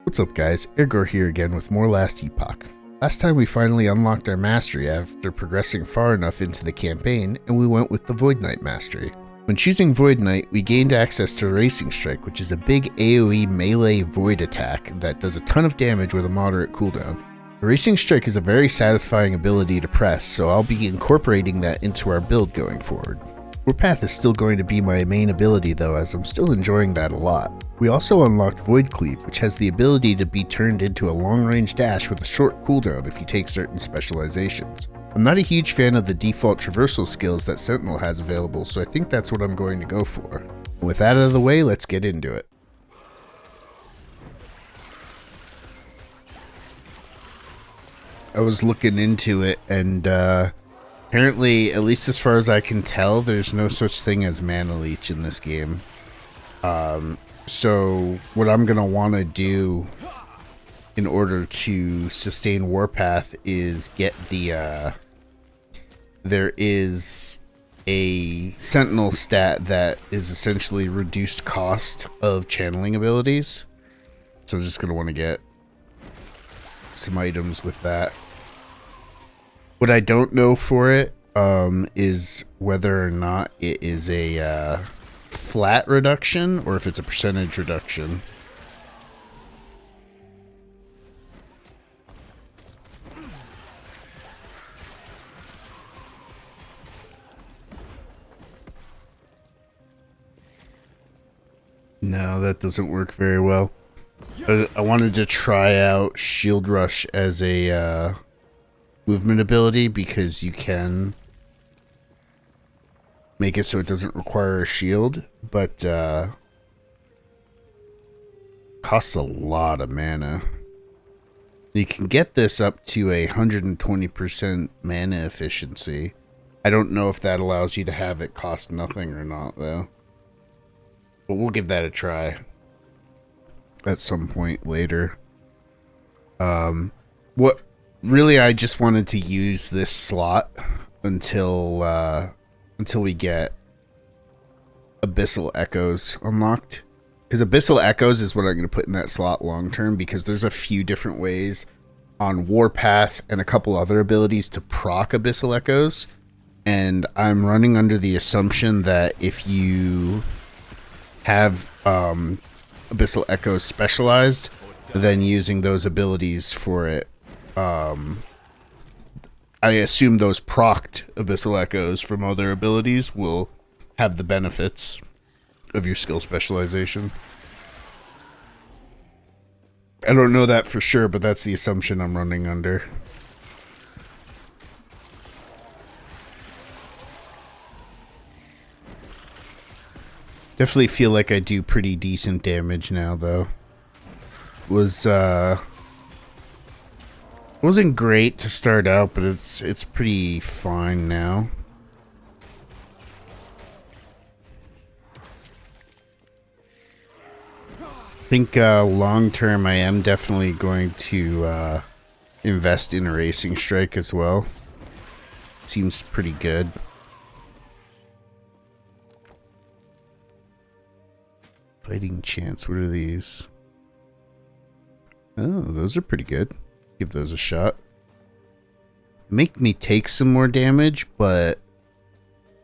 What's up guys, Eirgor here again with more Last Epoch. Last time we finally unlocked our mastery after progressing far enough into the campaign, and we went with the Void Knight mastery. When choosing Void Knight, we gained access to Racing Strike, which is a big AoE melee void attack that does a ton of damage with a moderate cooldown. The Racing Strike is a very satisfying ability to press, so I'll be incorporating that into our build going forward. Warpath is still going to be my main ability though, as I'm still enjoying that a lot. We also unlocked Void Cleave, which has the ability to be turned into a long-range dash with a short cooldown if you take certain specializations. I'm not a huge fan of the default traversal skills that Sentinel has available, so I think that's what I'm going to go for. With that out of the way, let's get into it. I was looking into it, and apparently, at least as far as I can tell, there's no such thing as mana leech in this game. So what I'm going to want to do in order to sustain Warpath is get the, there is a Sentinel stat that is essentially reduced cost of channeling abilities. So I'm just going to want to get some items with that. What I don't know for it is whether or not it is a flat reduction or if it's a percentage reduction. No, that doesn't work very well. I wanted to try out Shield Rush as a movement ability because you can make it so it doesn't require a shield, but costs a lot of mana. You can get this up to a 120% mana efficiency. I don't know if that allows you to have it cost nothing or not though, but we'll give that a try at some point later. What really, I just wanted to use this slot until we get Abyssal Echoes unlocked. Because Abyssal Echoes is what I'm going to put in that slot long term, because there's a few different ways on Warpath and a couple other abilities to proc Abyssal Echoes. And I'm running under the assumption that if you have Abyssal Echoes specialized, then using those abilities for it, I assume those procced Abyssal Echoes from other abilities will have the benefits of your skill specialization. I don't know that for sure, but that's the assumption I'm running under. Definitely feel like I do pretty decent damage now, though. Wasn't great to start out, but it's pretty fine now. I think long term I am definitely going to invest in a Racing Strike as well. Seems pretty good. Fighting Chance, what are these? Oh, those are pretty good. Give those a shot. Make me take some more damage, but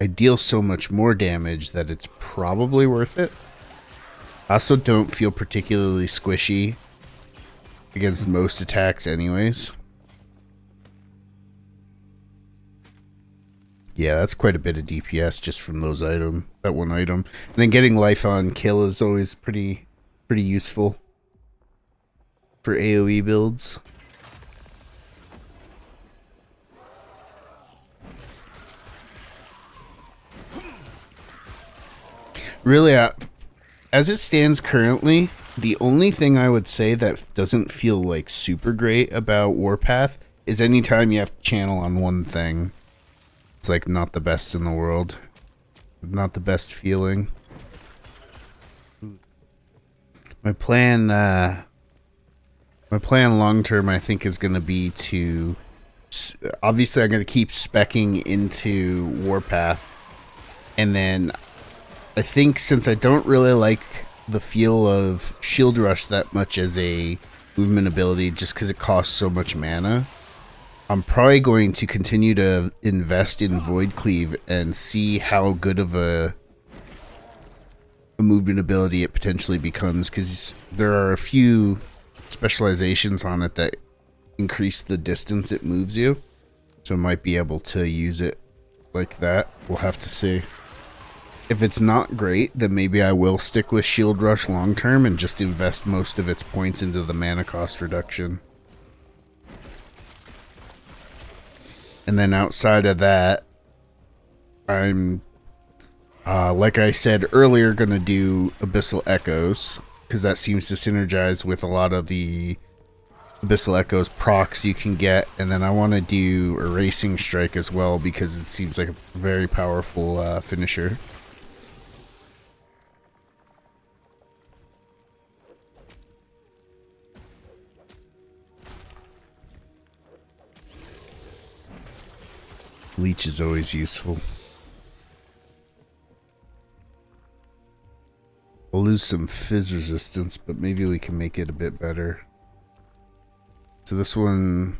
I deal so much more damage that it's probably worth it. I also don't feel particularly squishy against most attacks anyways. Yeah, that's quite a bit of DPS just from that one item. And then getting life on kill is always pretty useful for AoE builds. Really, as it stands currently, the only thing I would say that doesn't feel like super great about Warpath is anytime you have to channel on one thing. It's like not the best in the world. Not the best feeling. My plan long term, I think, is going to be to... Obviously, I'm going to keep speccing into Warpath. And then I think since I don't really like the feel of Shield Rush that much as a movement ability just because it costs so much mana. I'm probably going to continue to invest in Void Cleave and see how good of a movement ability it potentially becomes, because there are a few specializations on it that increase the distance it moves you. So I might be able to use it like that. We'll have to see. If it's not great, then maybe I will stick with Shield Rush long term and just invest most of its points into the mana cost reduction. And then outside of that, I'm, like I said earlier, going to do Abyssal Echoes, because that seems to synergize with a lot of the Abyssal Echoes procs you can get. And then I want to do Erasing Strike as well, because it seems like a very powerful finisher. Leech is always useful. We'll lose some fizz resistance, but maybe we can make it a bit better. So this one,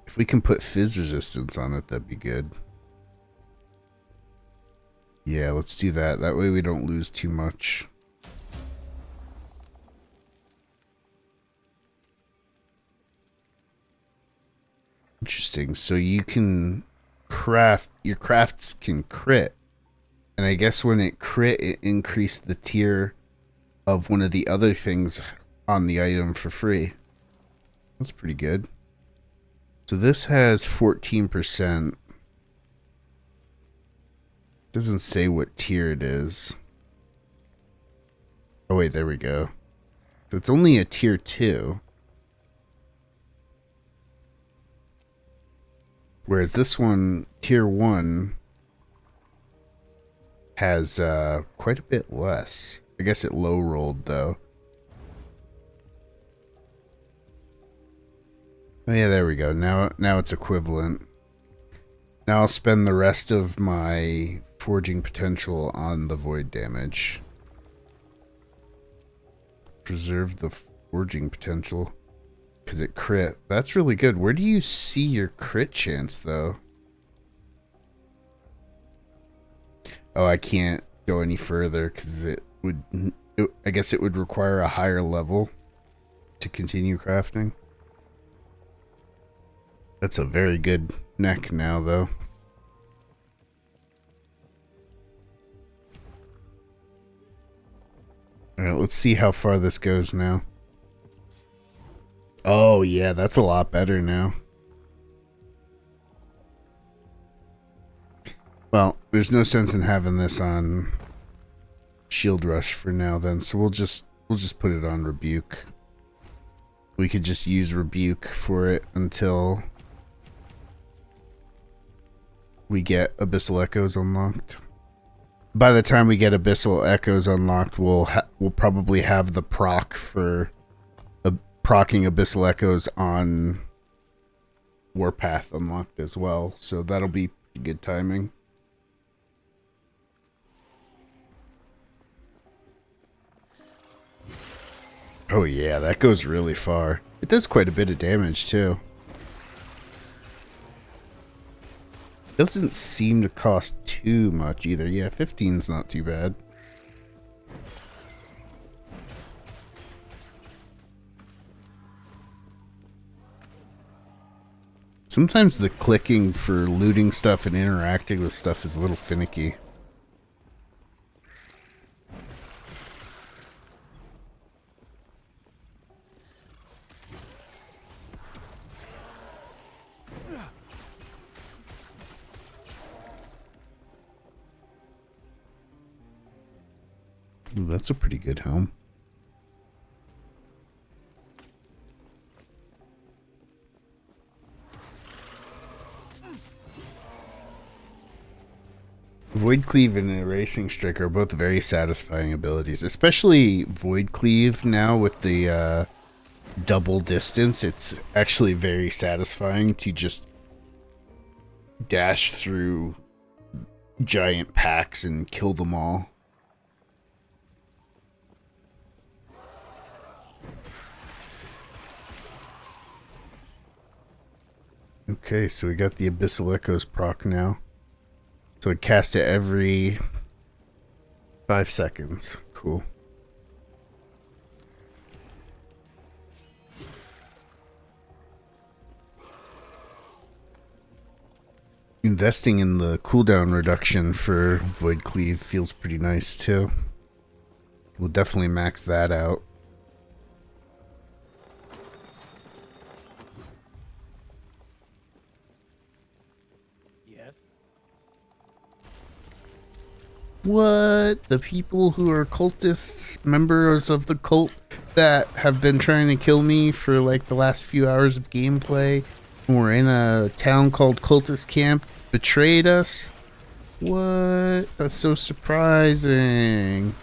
if we can put fizz resistance on it, that'd be good. Yeah, let's do that. That way we don't lose too much. Interesting. So you can craft, your crafts can crit. And I guess when it crit, it increased the tier of one of the other things on the item for free. That's pretty good. So this has 14%. Doesn't say what tier it is. Oh wait, there we go. So it's only a tier 2. Whereas this one, tier 1, has quite a bit less. I guess it low rolled though. Oh yeah, there we go. Now it's equivalent. Now I'll spend the rest of my forging potential on the void damage. Preserve the forging potential because it crit. That's really good. Where do you see your crit chance though? Oh, I can't go any further because I guess it would require a higher level to continue crafting. That's a very good neck now, though. Alright, let's see how far this goes now. Oh, yeah, that's a lot better now. Well, there's no sense in having this on Shield Rush for now then, so we'll just put it on Rebuke. We could just use Rebuke for it until we get Abyssal Echoes unlocked. By the time we get Abyssal Echoes unlocked, we'll probably have the proc for proccing Abyssal Echoes on Warpath unlocked as well, so that'll be good timing. Oh yeah, that goes really far. It does quite a bit of damage too. Doesn't seem to cost too much either. Yeah, 15's not too bad. Sometimes the clicking for looting stuff and interacting with stuff is a little finicky. Ooh, that's a pretty good helm. Void Cleave and Erasing Strike are both very satisfying abilities, especially Void Cleave now with the double distance. It's actually very satisfying to just dash through giant packs and kill them all. Okay, so we got the Abyssal Echoes proc now. So it cast it every 5 seconds. Cool. Investing in the cooldown reduction for Void Cleave feels pretty nice too. We'll definitely max that out. Yes. What? The people who are cultists, members of the cult that have been trying to kill me for like the last few hours of gameplay, when we're in a town called Cultist Camp, betrayed us? What? That's so surprising.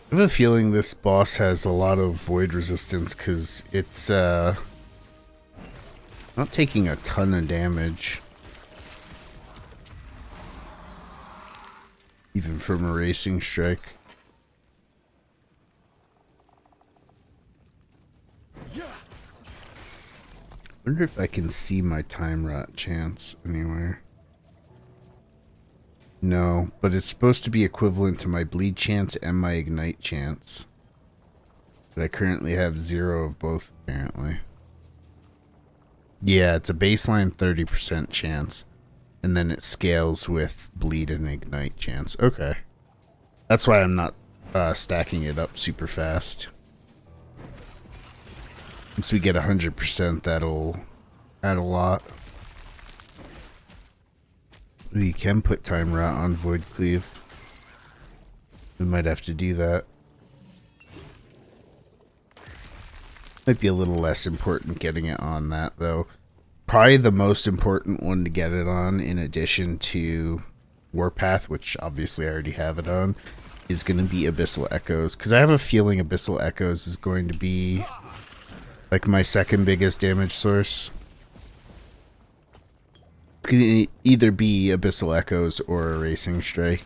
I have a feeling this boss has a lot of void resistance because it's not taking a ton of damage. Even from a racing strike. Wonder if I can see my time rot chance anywhere. No, but it's supposed to be equivalent to my bleed chance and my ignite chance. But I currently have 0 of both, apparently. Yeah, it's a baseline 30% chance. And then it scales with bleed and ignite chance. Okay. That's why I'm not stacking it up super fast. Once we get 100%, that'll add a lot. We can put time rot on Void Cleave. We might have to do that. Might be a little less important getting it on that, though. Probably the most important one to get it on, in addition to Warpath, which obviously I already have it on, is going to be Abyssal Echoes. Because I have a feeling Abyssal Echoes is going to be like my second biggest damage source. It can either be Abyssal Echoes or a Racing Strike.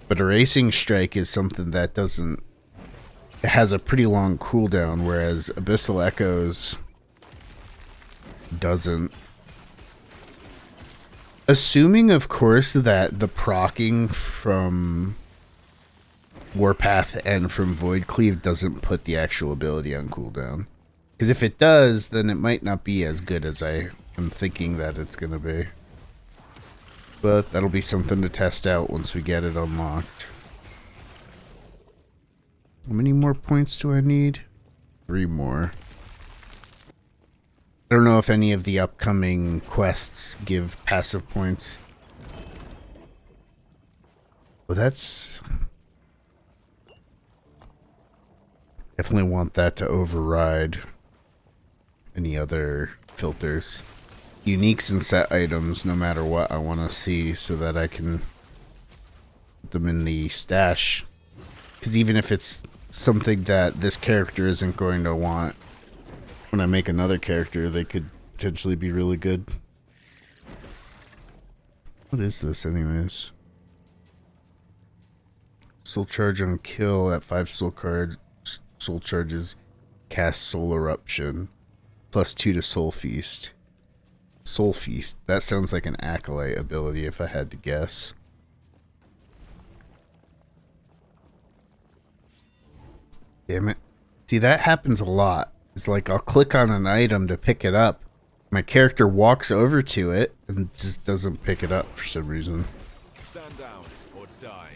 But a Racing Strike is something that doesn't... It has a pretty long cooldown, whereas Abyssal Echoes doesn't. Assuming, of course, that the proccing from Warpath and from Void Cleave doesn't put the actual ability on cooldown. Because if it does, then it might not be as good as I am thinking that it's going to be. But that'll be something to test out once we get it unlocked. How many more points do I need? 3 more. I don't know if any of the upcoming quests give passive points. Well, that's... Definitely want that to override any other filters. Uniques and set items, no matter what I want to see, so that I can put them in the stash. Because even if it's something that this character isn't going to want, when I make another character, they could potentially be really good. What is this anyways? Soul charge on kill at 5 soul cards. Soul charges cast soul eruption. +2 to soul feast. Soul feast. That sounds like an acolyte ability if I had to guess. Damn it. See, that happens a lot. It's like I'll click on an item to pick it up. My character walks over to it and just doesn't pick it up for some reason. Stand down or die.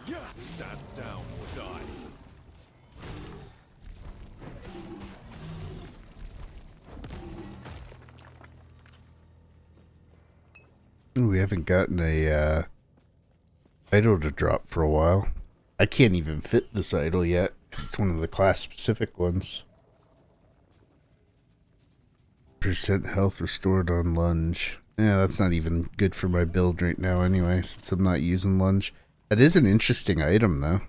Yeah. Stand down or die. We haven't gotten a idol to drop for a while. I can't even fit this idol yet, because it's one of the class-specific ones. Percent health restored on lunge. Yeah, that's not even good for my build right now anyway, since I'm not using lunge. That is an interesting item, though.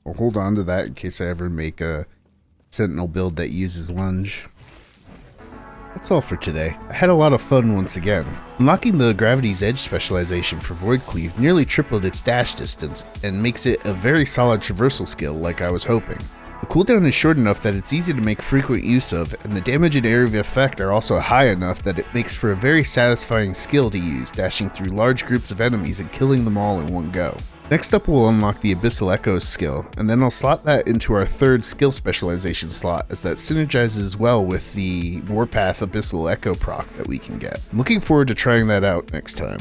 I'll hold on to that in case I ever make a sentinel build that uses lunge. That's all for today. I had a lot of fun once again. Unlocking the Gravity's Edge specialization for Void Cleave nearly tripled its dash distance and makes it a very solid traversal skill like I was hoping. The cooldown is short enough that it's easy to make frequent use of, and the damage and area of effect are also high enough that it makes for a very satisfying skill to use, dashing through large groups of enemies and killing them all in one go. Next up we'll unlock the Abyssal Echoes skill, and then I'll slot that into our third skill specialization slot, as that synergizes well with the Warpath Abyssal Echo proc that we can get. I'm looking forward to trying that out next time.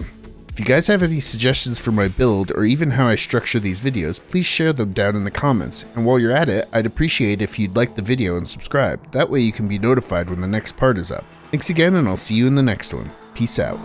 If you guys have any suggestions for my build, or even how I structure these videos, please share them down in the comments, and while you're at it, I'd appreciate if you'd like the video and subscribe, that way you can be notified when the next part is up. Thanks again, and I'll see you in the next one. Peace out.